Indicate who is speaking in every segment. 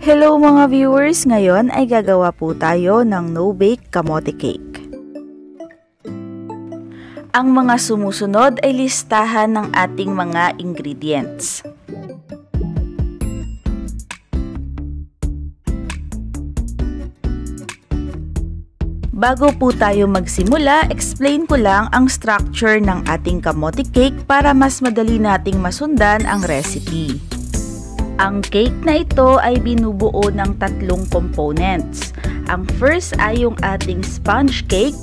Speaker 1: Hello mga viewers! Ngayon ay gagawa po tayo ng no-bake kamote cake. Ang mga sumusunod ay listahan ng ating mga ingredients. Bago po tayo magsimula, explain ko lang ang structure ng ating kamote cake para mas madali nating masundan ang recipe. Ang cake na ito ay binubuo ng tatlong components. Ang first ay yung ating sponge cake,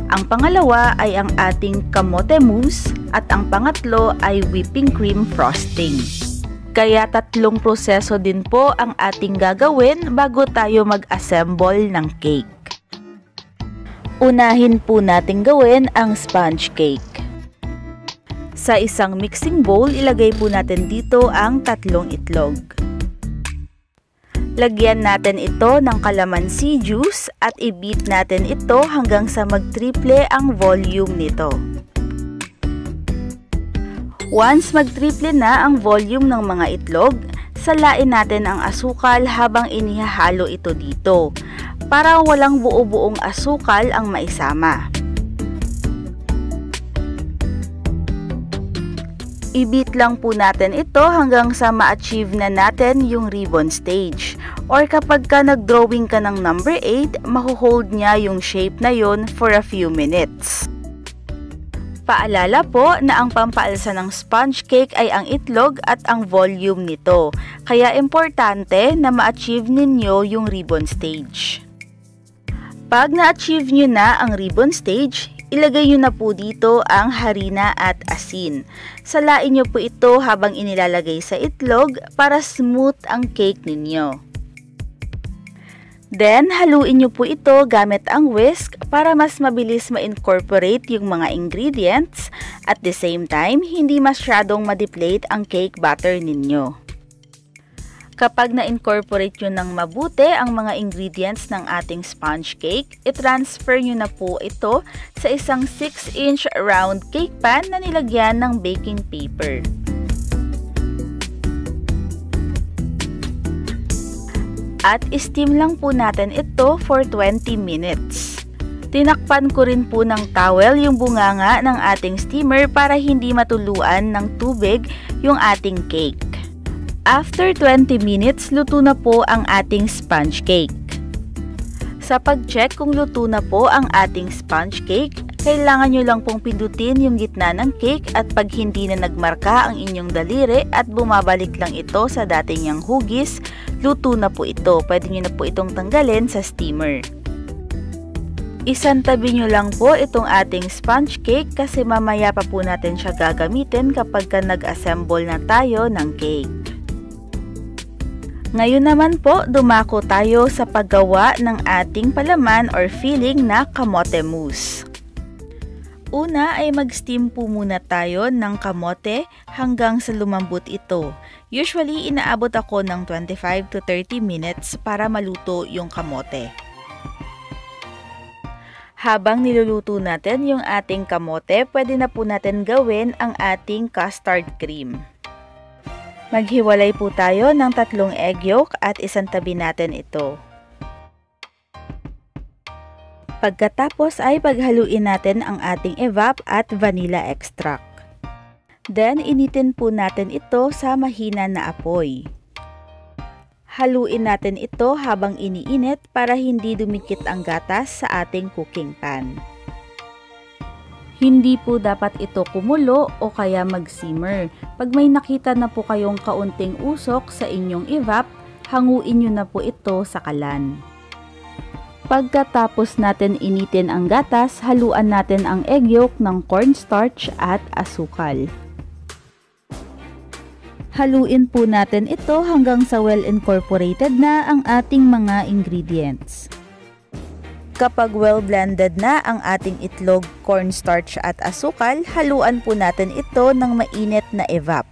Speaker 1: ang pangalawa ay ang ating kamote mousse, at ang pangatlo ay whipping cream frosting. Kaya tatlong proseso din po ang ating gagawin bago tayo mag-assemble ng cake. Unahin po natin gawin ang sponge cake. Sa isang mixing bowl, ilagay po natin dito ang tatlong itlog. Lagyan natin ito ng calamansi juice at i-beat natin ito hanggang sa mag-triple ang volume nito. Once mag-triple na ang volume ng mga itlog, salain natin ang asukal habang inihahalo ito dito, para walang buo-buong asukal ang maisama. I-beat lang po natin ito hanggang sa ma-achieve na natin yung ribbon stage. Or kapag ka nag-drawing ka ng number 8, mahuhold niya yung shape na yon for a few minutes. Paalala po na ang pampaalsa ng sponge cake ay ang itlog at ang volume nito. Kaya importante na ma-achieve ninyo yung ribbon stage. Pag na-achieve nyo na ang ribbon stage, ilagay nyo na po dito ang harina at asin. Salain nyo po ito habang inilalagay sa itlog para smooth ang cake ninyo. Then, haluin nyo po ito gamit ang whisk para mas mabilis ma-incorporate yung mga ingredients at the same time, hindi masyadong ma-deflate ang cake batter ninyo. Kapag na-incorporate nyo ng mabuti ang mga ingredients ng ating sponge cake, i-transfer nyo na po ito sa isang 6-inch round cake pan na nilagyan ng baking paper. At steam lang po natin ito for 20 minutes. Tinakpan ko rin po ng towel yung bunganga ng ating steamer para hindi matuluan ng tubig yung ating cake. After 20 minutes, luto na po ang ating sponge cake. Sa pag-check kung luto na po ang ating sponge cake, kailangan nyo lang pong pindutin yung gitna ng cake at pag hindi na nagmarka ang inyong daliri at bumabalik lang ito sa dating niyang hugis, luto na po ito. Pwede nyo na po itong tanggalin sa steamer. Isantabi nyo lang po itong ating sponge cake kasi mamaya pa po natin siya gagamitin kapag ka nag-assemble na tayo ng cake. Ngayon naman po, dumako tayo sa paggawa ng ating palaman or filling na kamote mousse. Una ay mag-steam po muna tayo ng kamote hanggang sa lumambot ito. Usually, inaabot ako ng 25 to 30 minutes para maluto yung kamote. Habang niluluto natin yung ating kamote, pwede na po natin gawin ang ating custard cream. Maghiwalay po tayo ng 3 egg yolk at isantabi natin ito. Pagkatapos ay paghaluin natin ang ating evap at vanilla extract. Then, initin po natin ito sa mahina na apoy. Haluin natin ito habang iniinit para hindi dumikit ang gatas sa ating cooking pan. Hindi po dapat ito kumulo o kaya mag-simmer. Pag may nakita na po kayong kaunting usok sa inyong evap, hanguin nyo na po ito sa kalan. Pagkatapos natin initin ang gatas, haluan natin ang egg yolk ng cornstarch at asukal. Haluin po natin ito hanggang sa well incorporated na ang ating mga ingredients. Kapag well blended na ang ating itlog, cornstarch at asukal, haluan po natin ito ng mainit na evap.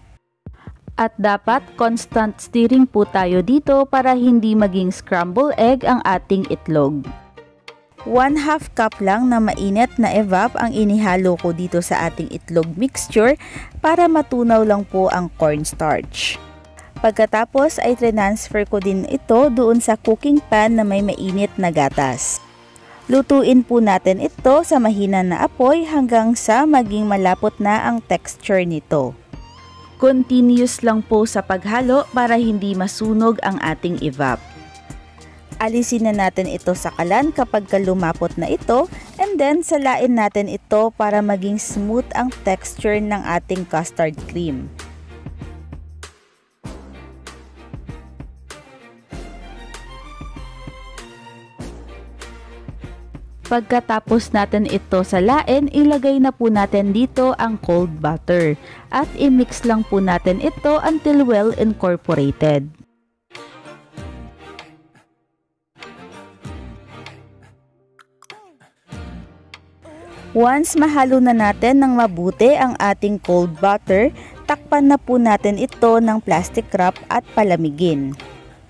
Speaker 1: At dapat constant stirring po tayo dito para hindi maging scrambled egg ang ating itlog. 1/2 cup lang na mainit na evap ang inihalo ko dito sa ating itlog mixture para matunaw lang po ang cornstarch. Pagkatapos ay transfer ko din ito doon sa cooking pan na may mainit na gatas. Lutuin po natin ito sa mahina na apoy hanggang sa maging malapot na ang texture nito. Continuous lang po sa paghalo para hindi masunog ang ating evap. Alisin na natin ito sa kalan kapag lumapot na ito, and then salain natin ito para maging smooth ang texture ng ating custard cream. Pagkatapos natin ito salain, ilagay na po natin dito ang cold butter at i-mix lang po natin ito until well incorporated. Once mahalo na natin ng mabuti ang ating cold butter, takpan na po natin ito ng plastic wrap at palamigin.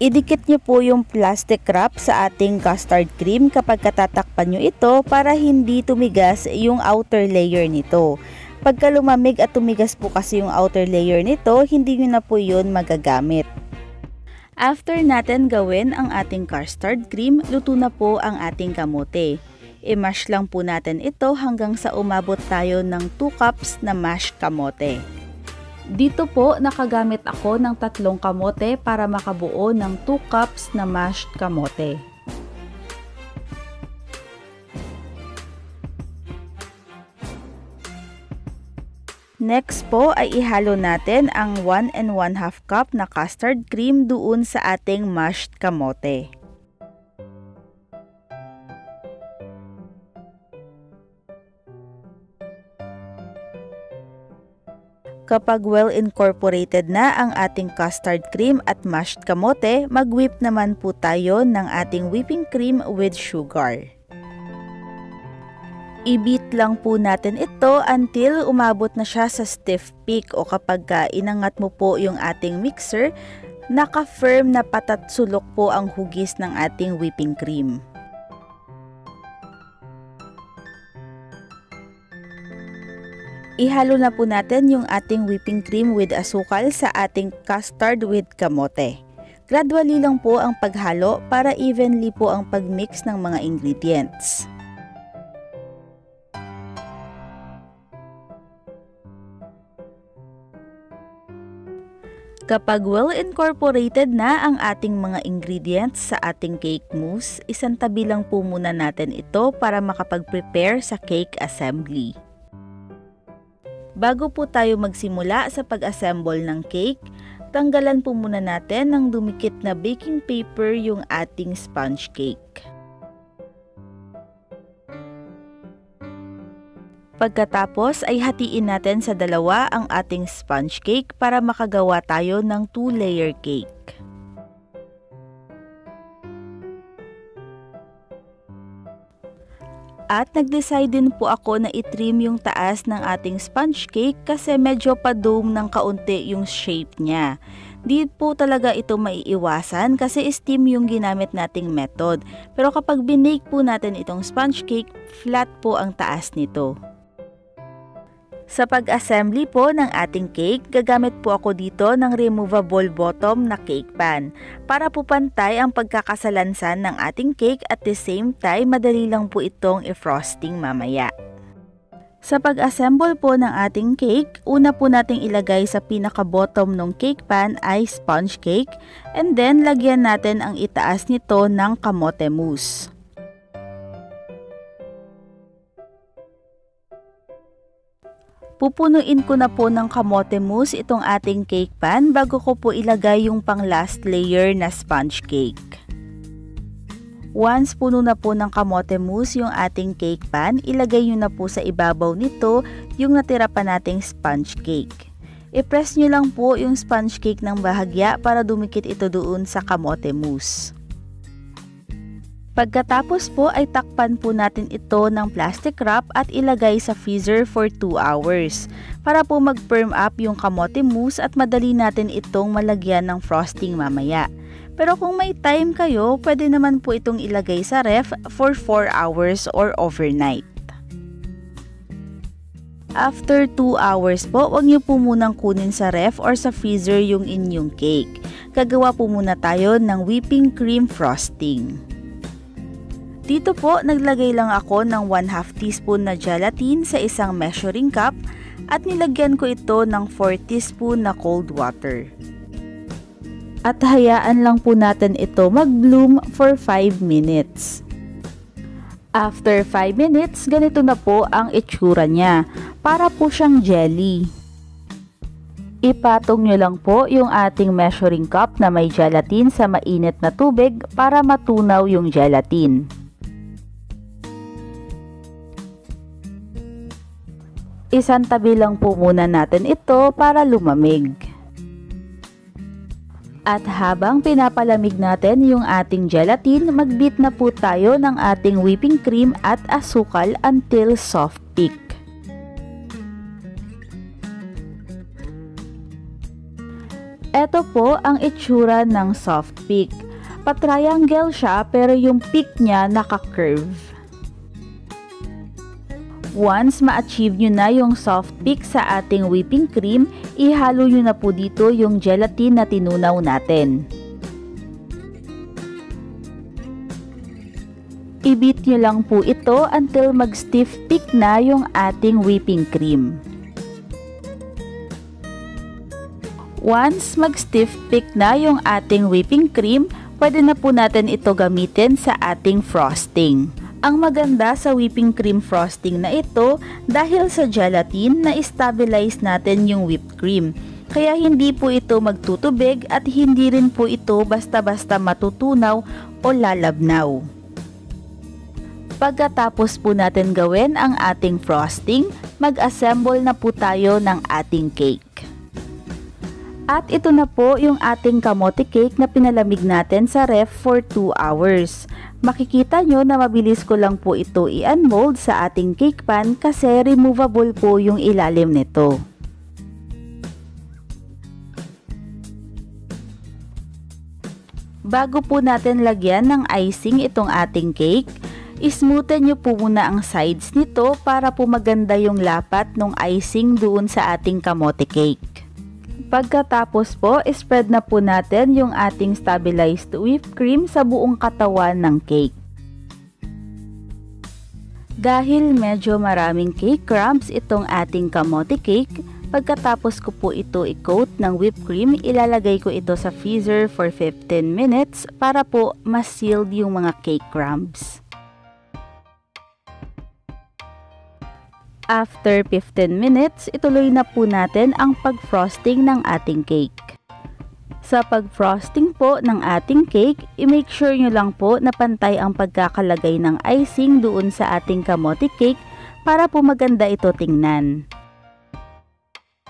Speaker 1: Idikit nyo po yung plastic wrap sa ating custard cream kapag katatakpan nyo ito para hindi tumigas yung outer layer nito. Pagka lumamig at tumigas po kasi yung outer layer nito, hindi nyo na po yun magagamit. After natin gawin ang ating custard cream, luto na po ang ating kamote. I-mash lang po natin ito hanggang sa umabot tayo ng 2 cups na mashed kamote. Dito po nakagamit ako ng 3 kamote para makabuo ng 2 cups na mashed kamote. Next po ay ihalo natin ang 1 1/2 cup na custard cream doon sa ating mashed kamote. Kapag well incorporated na ang ating custard cream at mashed kamote, mag-whip naman po tayo ng ating whipping cream with sugar. I-beat lang po natin ito until umabot na siya sa stiff peak, o kapag inangat mo po yung ating mixer, naka-firm na patatsulok po ang hugis ng ating whipping cream. Ihalo na po natin yung ating whipping cream with asukal sa ating custard with kamote. Gradually lang po ang paghalo para evenly po ang pagmix ng mga ingredients. Kapag well incorporated na ang ating mga ingredients sa ating cake mousse, isantabi lang po muna natin ito para makapag-prepare sa cake assembly. Bago po tayo magsimula sa pag-assemble ng cake, tanggalan po muna natin ng dumikit na baking paper yung ating sponge cake. Pagkatapos ay hatiin natin sa dalawa ang ating sponge cake para makagawa tayo ng 2-layer cake. At nag-decide din po ako na i-trim yung taas ng ating sponge cake kasi medyo pa-dome ng kaunti yung shape niya. Di po talaga ito maiiwasan kasi steam yung ginamit nating method. Pero kapag binake po natin itong sponge cake, flat po ang taas nito. Sa pag-assembly po ng ating cake, gagamit po ako dito ng removable bottom na cake pan para po pantay ang pagkakasalansan ng ating cake at the same time madali lang po itong i-frosting mamaya. Sa pag-assemble po ng ating cake, una po nating ilagay sa pinaka-bottom ng cake pan ay sponge cake, and then lagyan natin ang itaas nito ng kamote mousse. Pupunuin ko na po ng kamote mousse itong ating cake pan bago ko po ilagay yung pang last layer na sponge cake. Once puno na po ng kamote mousse yung ating cake pan, ilagay nyo na po sa ibabaw nito yung natira pa nating sponge cake. I-press nyo lang po yung sponge cake ng bahagya para dumikit ito doon sa kamote mousse. Pagkatapos po ay takpan po natin ito ng plastic wrap at ilagay sa freezer for 2 hours para po mag-firm up yung kamote mousse at madali natin itong malagyan ng frosting mamaya. Pero kung may time kayo, pwede naman po itong ilagay sa ref for 4 hours or overnight. After 2 hours po, huwag niyo po munang kunin sa ref or sa freezer yung inyong cake. Gagawa po muna tayo ng whipping cream frosting. Dito po, naglagay lang ako ng 1/2 teaspoon na gelatin sa isang measuring cup at nilagyan ko ito ng 4 teaspoon na cold water. At hayaan lang po natin ito mag-bloom for 5 minutes. After 5 minutes, ganito na po ang itsura niya. Para po siyang jelly. Ipatong nyo lang po yung ating measuring cup na may gelatin sa mainit na tubig para matunaw yung gelatin. Isantabi lang po muna natin ito para lumamig. At habang pinapalamig natin yung ating gelatin, mag-beat na po tayo ng ating whipping cream at asukal until soft peak. Ito po ang itsura ng soft peak. Pa-triangle siya pero yung peak niya naka-curve. Once ma-achieve nyo na yung soft peak sa ating whipping cream, ihalo nyo na po dito yung gelatin na tinunaw natin. I-beat nyo lang po ito until mag-stiff peak na yung ating whipping cream. Once mag-stiff peak na yung ating whipping cream, pwede na po natin ito gamitin sa ating frosting. Ang maganda sa whipping cream frosting na ito, dahil sa gelatin na stabilize natin yung whipped cream. Kaya hindi po ito magtutubig at hindi rin po ito basta-basta matutunaw o lalabnaw. Pagkatapos po natin gawin ang ating frosting, mag-assemble na po tayo ng ating cake. At ito na po yung ating kamote cake na pinalamig natin sa ref for 2 hours. Makikita nyo na mabilis ko lang po ito i-unmold sa ating cake pan kasi removable po yung ilalim nito. Bago po natin lagyan ng icing itong ating cake, ismoothen nyo po muna ang sides nito para po maganda yung lapat ng icing doon sa ating kamote cake. Pagkatapos po, spread na po natin yung ating stabilized whipped cream sa buong katawan ng cake. Dahil medyo maraming cake crumbs itong ating kamote cake, pagkatapos ko po ito i-coat ng whipped cream, ilalagay ko ito sa freezer for 15 minutes para po mas sealed yung mga cake crumbs. After 15 minutes, ituloy na po natin ang pag-frosting ng ating cake. Sa pag-frosting po ng ating cake, i-make sure nyo lang po na pantay ang pagkakalagay ng icing doon sa ating kamote cake para po maganda ito tingnan.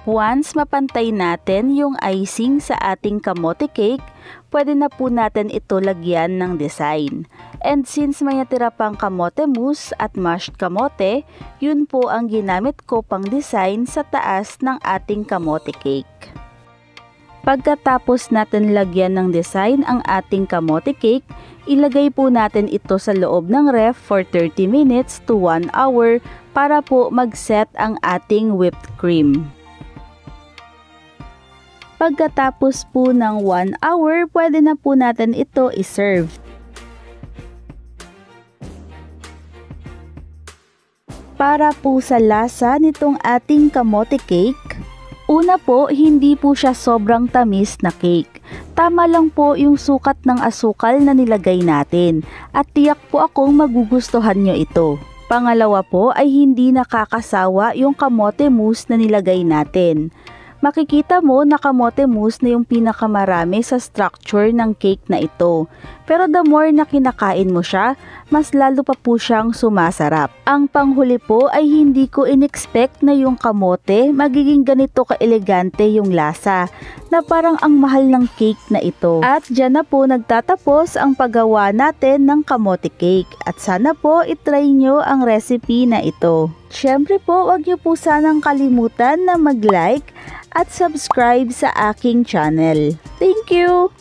Speaker 1: Once mapantay natin yung icing sa ating kamote cake, pwede na po natin ito lagyan ng design. And since may natira pang kamote mousse at mashed kamote, yun po ang ginamit ko pang design sa taas ng ating kamote cake. Pagkatapos natin lagyan ng design ang ating kamote cake, ilagay po natin ito sa loob ng ref for 30 minutes to 1 hour para po mag-set ang ating whipped cream. Pagkatapos po ng 1 hour, pwede na po natin ito i-serve. Para po sa lasa nitong ating kamote cake, una po, hindi po siya sobrang tamis na cake. Tama lang po yung sukat ng asukal na nilagay natin at tiyak po akong magugustuhan nyo ito. Pangalawa po ay hindi nakakasawa yung kamote mousse na nilagay natin. Makikita mo na kamote mousse na yung pinakamarami sa structure ng cake na ito. Pero the more na kinakain mo siya, mas lalo pa po siyang sumasarap. Ang panghuli po ay hindi ko in-expect na yung kamote magiging ganito ka-elegante yung lasa, na parang ang mahal ng cake na ito. At dyan na po nagtatapos ang paggawa natin ng kamote cake. At sana po itry nyo ang recipe na ito. Syempre po, wag nyo po sanang kalimutan na mag-like at subscribe sa aking channel. Thank you!